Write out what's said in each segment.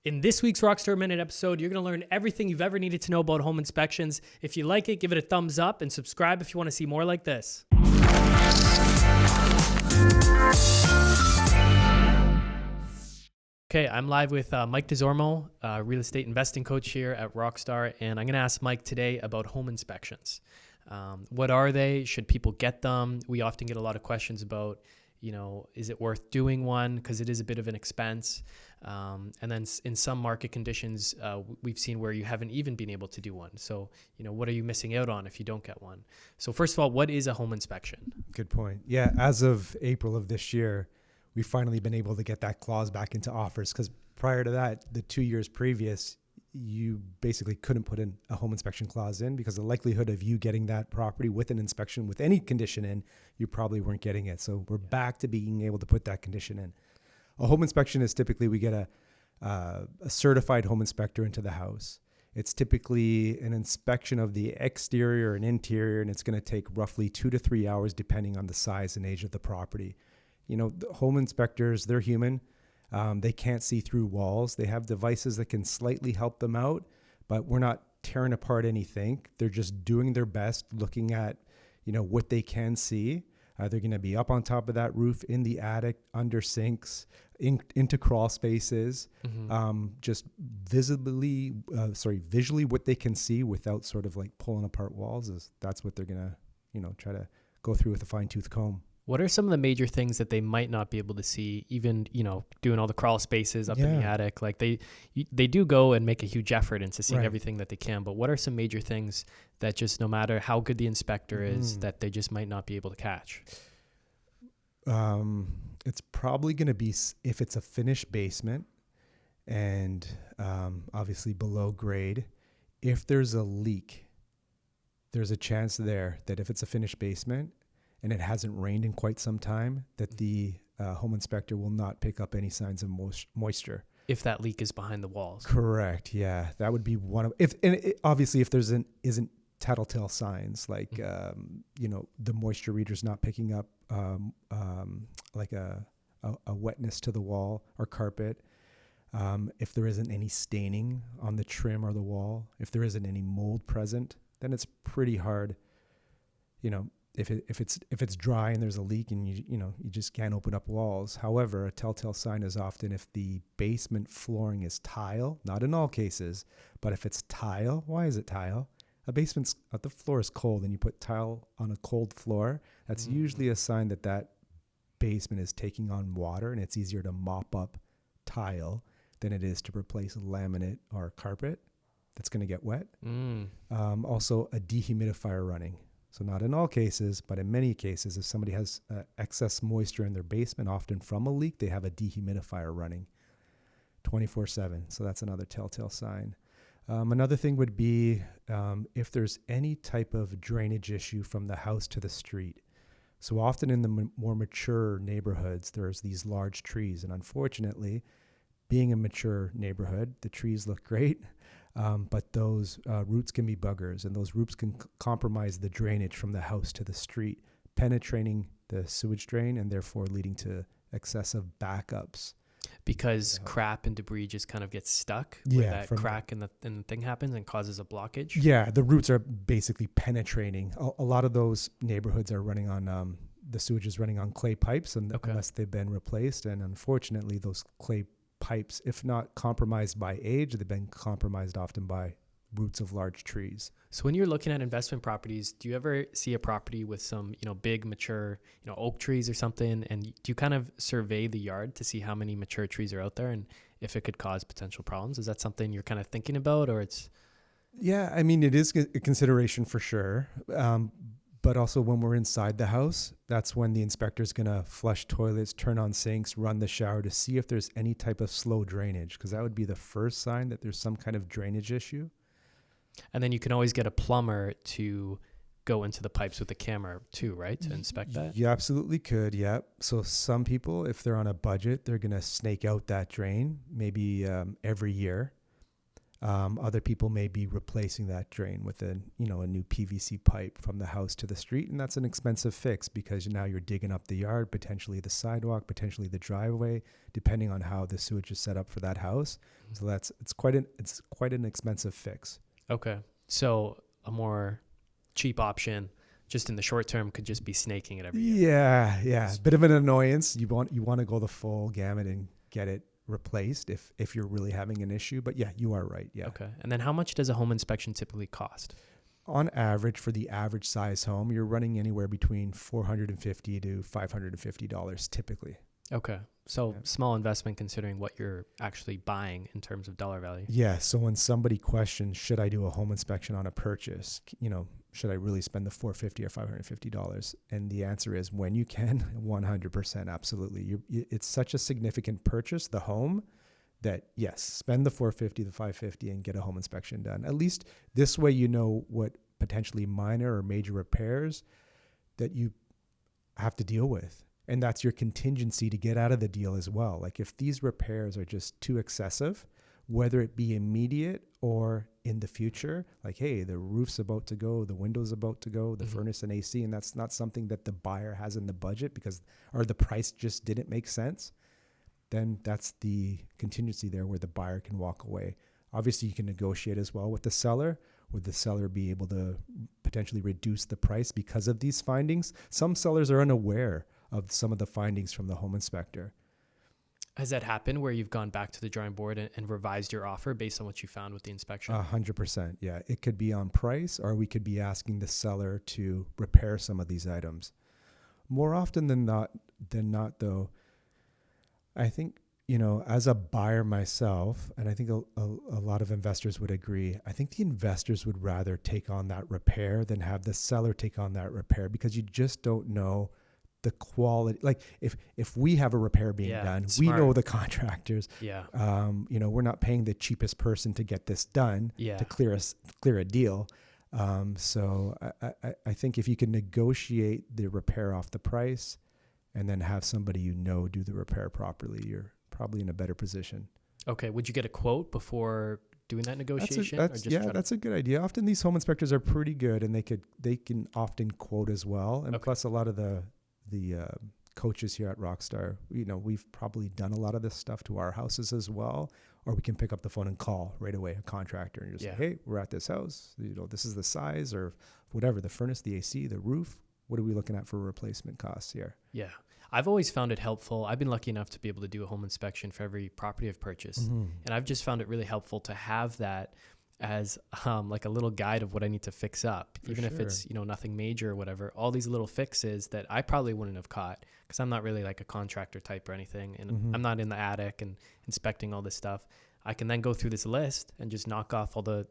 In this week's Rockstar Minute episode, you're going to learn everything you've ever needed to know about home inspections. If you like it, give it a thumbs up and subscribe if you want to see more like this. Okay, I'm live with Mike DeZormo, real estate investing coach here at Rockstar, and I'm going to ask Mike today about home inspections. What are they? Should people get them? We often get a lot of questions about, is it worth doing one? Because it is a bit of an expense. And then in some market conditions, we've seen where you haven't even been able to do one. So, what are you missing out on if you don't get one? So first of all, what is a home inspection? Good point. Yeah, as of April of this year, we've finally been able to get that clause back into offers, because prior to that, the 2 years previous, you basically couldn't put in a home inspection clause in, because the likelihood of you getting that property with an inspection with any condition in, you probably weren't getting it. So we're back to being able to put that condition in. A home inspection is typically we get a certified home inspector into the house. It's typically an inspection of the exterior and interior, and it's going to take roughly 2 to 3 hours depending on the size and age of the property. The home inspectors, they're human. They can't see through walls. They have devices that can slightly help them out, but we're not tearing apart anything. They're just doing their best, looking at, what they can see. They're going to be up on top of that roof, in the attic, under sinks, into crawl spaces, just visually what they can see without sort of like pulling apart walls. That's what they're going to, try to go through with a fine-tooth comb. What are some of the major things that they might not be able to see, even, doing all the crawl spaces up in the attic? Like they do go and make a huge effort into seeing everything that they can. But what are some major things that just, no matter how good the inspector is, that they just might not be able to catch? It's probably going to be, if it's a finished basement and obviously below grade, if there's a leak, there's a chance there that if it's a finished basement and it hasn't rained in quite some time, that the home inspector will not pick up any signs of moisture. If that leak is behind the walls. Correct. Yeah, that would be one of. Obviously, if there's isn't tattletale signs like the moisture reader's not picking up like a wetness to the wall or carpet. If there isn't any staining on the trim or the wall, if there isn't any mold present, then it's pretty hard. If it's dry and there's a leak and you just can't open up walls. However, a telltale sign is often if the basement flooring is tile, not in all cases, but if it's tile. Why is it tile? The floor is cold and you put tile on a cold floor. That's usually a sign that basement is taking on water, and it's easier to mop up tile than it is to replace laminate or carpet that's going to get wet. Also, a dehumidifier running. So not in all cases, but in many cases, if somebody has excess moisture in their basement, often from a leak, they have a dehumidifier running 24/7. So that's another telltale sign. Another thing would be if there's any type of drainage issue from the house to the street. So often in the more mature neighborhoods, there's these large trees. And unfortunately, being a mature neighborhood, the trees look great. But those roots can be buggers, and those roots can compromise the drainage from the house to the street, penetrating the sewage drain and therefore leading to excessive backups. Because crap and debris just kind of gets stuck where that crack in the thing happens and causes a blockage? Yeah, the roots are basically penetrating. A lot of those neighborhoods are running on, the sewage is running on clay pipes unless they've been replaced. And unfortunately, those clay pipes, if not compromised by age, they've been compromised often by roots of large trees. So when you're looking at investment properties, do you ever see a property with some, big mature, oak trees or something? And do you kind of survey the yard to see how many mature trees are out there and if it could cause potential problems? Is that something you're kind of thinking about, or it's? Yeah, I mean, it is a consideration for sure. But also when we're inside the house, that's when the inspector's going to flush toilets, turn on sinks, run the shower to see if there's any type of slow drainage, because that would be the first sign that there's some kind of drainage issue. And then you can always get a plumber to go into the pipes with a camera too, right? To inspect that? You absolutely could, yeah. So some people, if they're on a budget, they're going to snake out that drain maybe every year. Other people may be replacing that drain with a new PVC pipe from the house to the street, and that's an expensive fix because now you're digging up the yard, potentially the sidewalk, potentially the driveway, depending on how the sewage is set up for that house. So it's quite an expensive fix. Okay, so a more cheap option, just in the short term, could just be snaking it every year. Yeah. Bit of an annoyance. You want to go the full gamut and get it replaced if you're really having an issue. But yeah, you are right. Yeah. Okay. And then how much does a home inspection typically cost? On average, for the average size home, you're running anywhere between $450 to $550 typically. Okay. So small investment considering what you're actually buying in terms of dollar value. Yeah. So when somebody questions, should I do a home inspection on a purchase? Should I really spend the $450 or $550? And the answer is, when you can, 100%, absolutely. It's such a significant purchase, the home, that yes, spend the $450, the $550 and get a home inspection done. At least this way, you know what potentially minor or major repairs that you have to deal with. And that's your contingency to get out of the deal as well. Like if these repairs are just too excessive, whether it be immediate or in the future, like, hey, the roof's about to go, the window's about to go, the furnace and AC, and that's not something that the buyer has in the budget or the price just didn't make sense, then that's the contingency there where the buyer can walk away. Obviously, you can negotiate as well with the seller. Would the seller be able to potentially reduce the price because of these findings? Some sellers are unaware of some of the findings from the home inspector. Has that happened where you've gone back to the drawing board and revised your offer based on what you found with the inspection? 100%. Yeah. It could be on price, or we could be asking the seller to repair some of these items. More often than not though, I think, as a buyer myself, and I think a lot of investors would agree, I think the investors would rather take on that repair than have the seller take on that repair, because you just don't know the quality. Like if we have a repair being done, we know the contractors. Yeah. We're not paying the cheapest person to get this done to clear a deal. So I think if you can negotiate the repair off the price and then have somebody do the repair properly, you're probably in a better position. Okay. Would you get a quote before doing that negotiation? That's a good idea. Often these home inspectors are pretty good, and they can often quote as well. And plus, a lot of the coaches here at Rockstar, we've probably done a lot of this stuff to our houses as well, or we can pick up the phone and call right away a contractor and just say, hey, we're at this house, this is the size or whatever, the furnace, the AC, the roof. What are we looking at for replacement costs here? Yeah. I've always found it helpful. I've been lucky enough to be able to do a home inspection for every property I've purchased. Mm-hmm. And I've just found it really helpful to have that as like a little guide of what I need to fix up, even if it's, nothing major or whatever. All these little fixes that I probably wouldn't have caught because I'm not really like a contractor type or anything. And I'm not in the attic and inspecting all this stuff. I can then go through this list and just knock off all the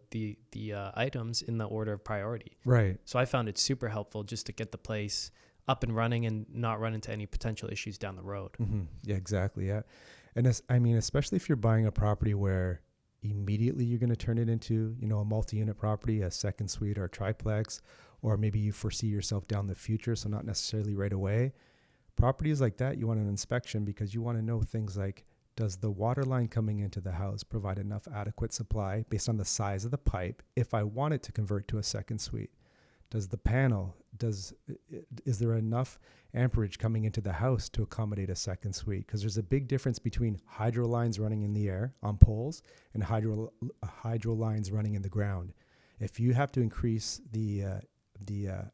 items in the order of priority. Right. So I found it super helpful just to get the place up and running and not run into any potential issues down the road. Mm-hmm. Yeah, exactly. Yeah. And especially if you're buying a property where immediately you're going to turn it into, a multi-unit property, a second suite or a triplex, or maybe you foresee yourself down the future, so not necessarily right away. Properties like that, you want an inspection because you want to know things like, does the water line coming into the house provide enough adequate supply based on the size of the pipe if I want it to convert to a second suite? Does the panel, is there enough amperage coming into the house to accommodate a second suite? Because there's a big difference between hydro lines running in the air on poles and hydro lines running in the ground. If you have to increase the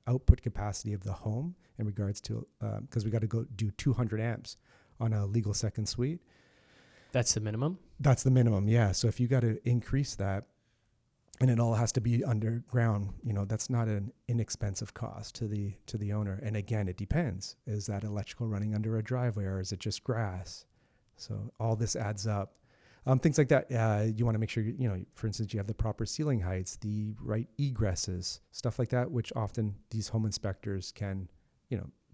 output capacity of the home in regards to, because we got to go do 200 amps on a legal second suite. That's the minimum? That's the minimum, yeah. So if you got to increase that, and it all has to be underground, that's not an inexpensive cost to the owner. And again, it depends. Is that electrical running under a driveway, or is it just grass? So all this adds up. Things like that. You want to make sure, for instance, you have the proper ceiling heights, the right egresses, stuff like that, which often these home inspectors can,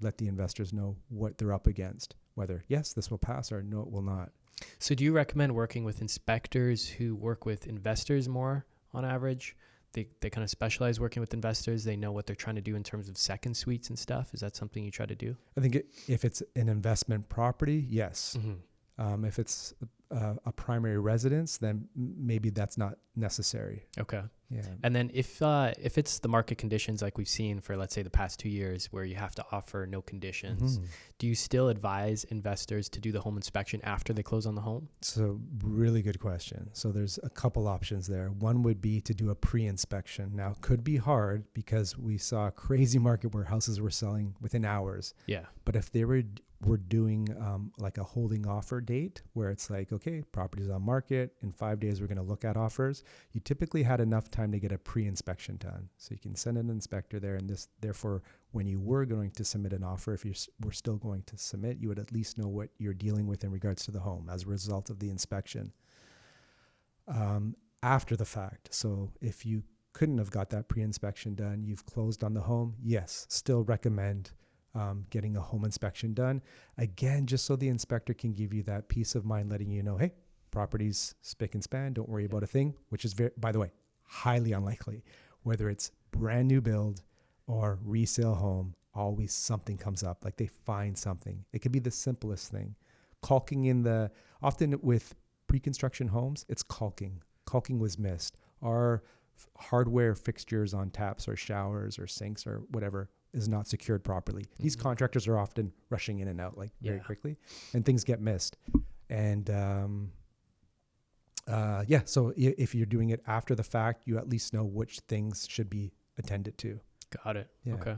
let the investors know what they're up against, whether, yes, this will pass, or no, it will not. So do you recommend working with inspectors who work with investors more? On average, they kind of specialize working with investors. They know what they're trying to do in terms of second suites and stuff. Is that something you try to do? I think if it's an investment property, yes. If it's a primary residence, then maybe that's not necessary. Okay. Yeah. And then if it's the market conditions like we've seen for, let's say, the past 2 years where you have to offer no conditions, do you still advise investors to do the home inspection after they close on the home? So really good question. So there's a couple options there. One would be to do a pre-inspection. Now, it could be hard because we saw a crazy market where houses were selling within hours. Yeah. But if they were doing like a holding offer date where it's like, okay, property's on market, in 5 days we're going to look at offers, you typically had enough time to get a pre-inspection done. So you can send an inspector there, and therefore when you were going to submit an offer, if you were still going to submit, you would at least know what you're dealing with in regards to the home as a result of the inspection. After the fact, so if you couldn't have got that pre-inspection done, you've closed on the home, yes, still recommend getting a home inspection done. Again, just so the inspector can give you that peace of mind, letting you know, hey, property's spick and span, don't worry about a thing, which is, by the way, highly unlikely. Whether it's brand new build or resale home, always something comes up, like they find something. It could be the simplest thing. Caulking often with pre-construction homes, it's caulking. Caulking was missed. Our hardware fixtures on taps or showers or sinks or whatever is not secured properly. These contractors are often rushing in and out very quickly, and things get missed. And so if you're doing it after the fact, you at least know which things should be attended to. Got it. Yeah. Okay.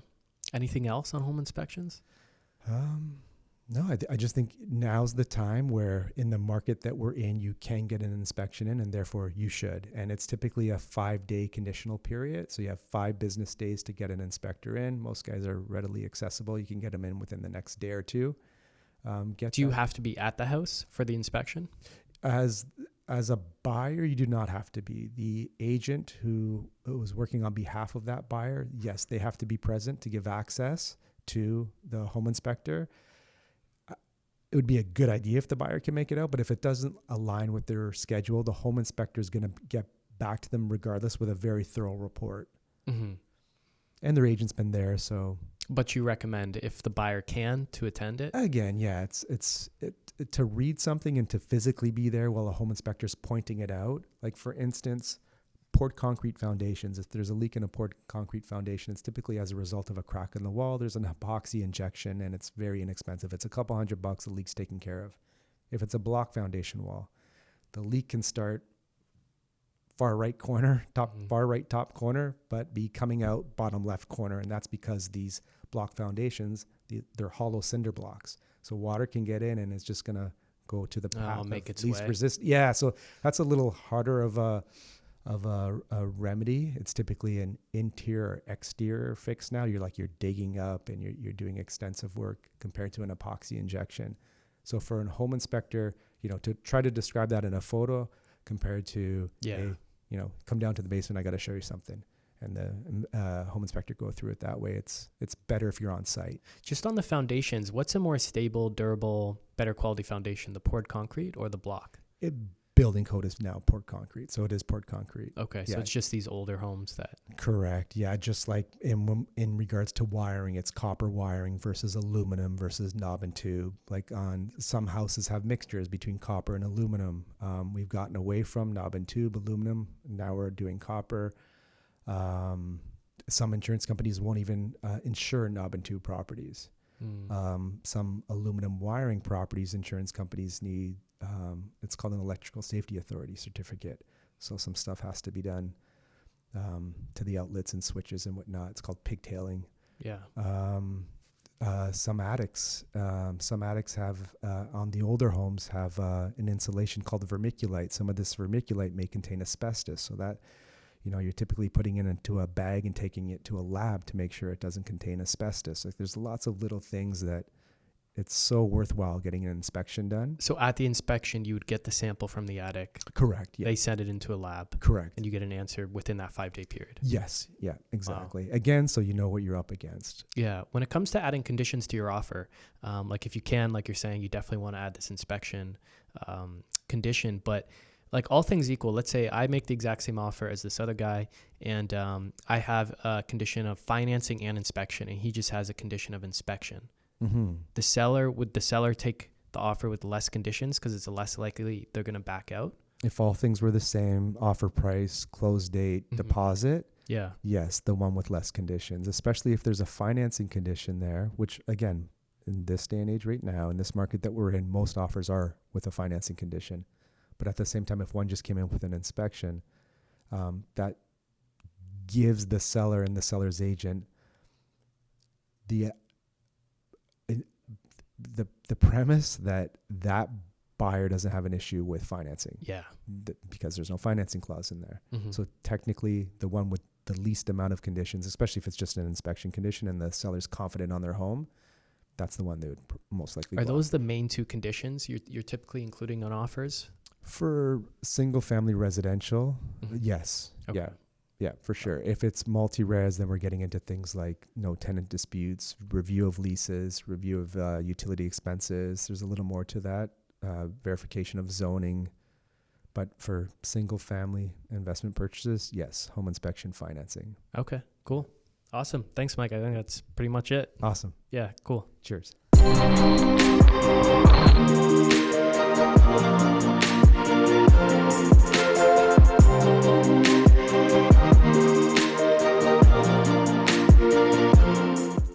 Anything else on home inspections? No, I just think now's the time where in the market that we're in, you can get an inspection in, and therefore you should. And it's typically a 5-day conditional period. So you have 5 business days to get an inspector in. Most guys are readily accessible. You can get them in within the next day or two. Do you have to be at the house for the inspection? As a buyer, you do not have to be. The agent who was working on behalf of that buyer, yes, they have to be present to give access to the home inspector. It would be a good idea if the buyer can make it out, but if it doesn't align with their schedule, the home inspector is going to get back to them regardless with a very thorough report. Mm-hmm. And their agent's been there, so. But you recommend, if the buyer can, to attend it? Again, yeah, it's to read something and to physically be there while a home inspector is pointing it out. Like, for instance, poured concrete foundations. If there's a leak in a poured concrete foundation, it's typically as a result of a crack in the wall. There's an epoxy injection, and it's very inexpensive. It's a couple $100, the leak's taken care of. If it's a block foundation wall, the leak can start far right top corner, but be coming out bottom left corner. And that's because these block foundations, they're hollow cinder blocks. So water can get in, and it's just going to go to the path of least resist. Yeah, so that's a little harder of a remedy. It's typically an interior or exterior fix now. You're digging up and you're doing extensive work compared to an epoxy injection. So for a home inspector, to try to describe that in a photo compared to come down to the basement, I got to show you something. And the home inspector go through it that way. It's better if you're on site. Just on the foundations, what's a more stable, durable, better quality foundation, the poured concrete or the block? Building code is now poured concrete, so it is poured concrete. Okay, so it's just these older homes that. Correct. Yeah, just like in regards to wiring, it's copper wiring versus aluminum versus knob and tube. Like on some houses have mixtures between copper and aluminum. We've gotten away from knob and tube aluminum. Now we're doing copper. Some insurance companies won't even insure knob and tube properties. Some aluminum wiring properties, insurance companies need. It's called an electrical safety authority certificate. So some stuff has to be done to the outlets and switches and whatnot. It's called pigtailing. Yeah. Some attics have on the older homes have an insulation called vermiculite. Some of this vermiculite may contain asbestos, so that you're typically putting it into a bag and taking it to a lab to make sure it doesn't contain asbestos. Like, there's lots of little things that it's so worthwhile getting an inspection done. So at the inspection, you would get the sample from the attic. Correct. Yeah. They send it into a lab. Correct. And you get an answer within that 5-day period. Yes. Yeah, exactly. Wow. Again, so you know what you're up against. Yeah. When it comes to adding conditions to your offer, like if you can, like you're saying, you definitely want to add this inspection condition. But like all things equal, let's say I make the exact same offer as this other guy, and I have a condition of financing and inspection, and he just has a condition of inspection. Mm-hmm. Would the seller take the offer with less conditions because it's less likely they're going to back out? If all things were the same, offer price, close date, deposit, Yeah. yes, the one with less conditions, especially if there's a financing condition there, which again, in this day and age right now, in this market that we're in, most offers are with a financing condition. But at the same time, if one just came in with an inspection, that gives the seller and the seller's agent the premise that buyer doesn't have an issue with financing. Yeah. Because there's no financing clause in there. Mm-hmm. So technically, the one with the least amount of conditions, especially if it's just an inspection condition and the seller's confident on their home, that's the one they would most likely Are go those the main two conditions you're typically including on offers? for single family residential. Yes. Okay. Yeah, for sure. If it's multi-res, then we're getting into things like no tenant disputes, review of leases, review of utility expenses. There's a little more to that, verification of zoning. But for single family investment purchases, yes, home inspection financing. Okay, cool. Awesome. Thanks, Mike. I think that's pretty much it. Awesome. Yeah, cool. Cheers.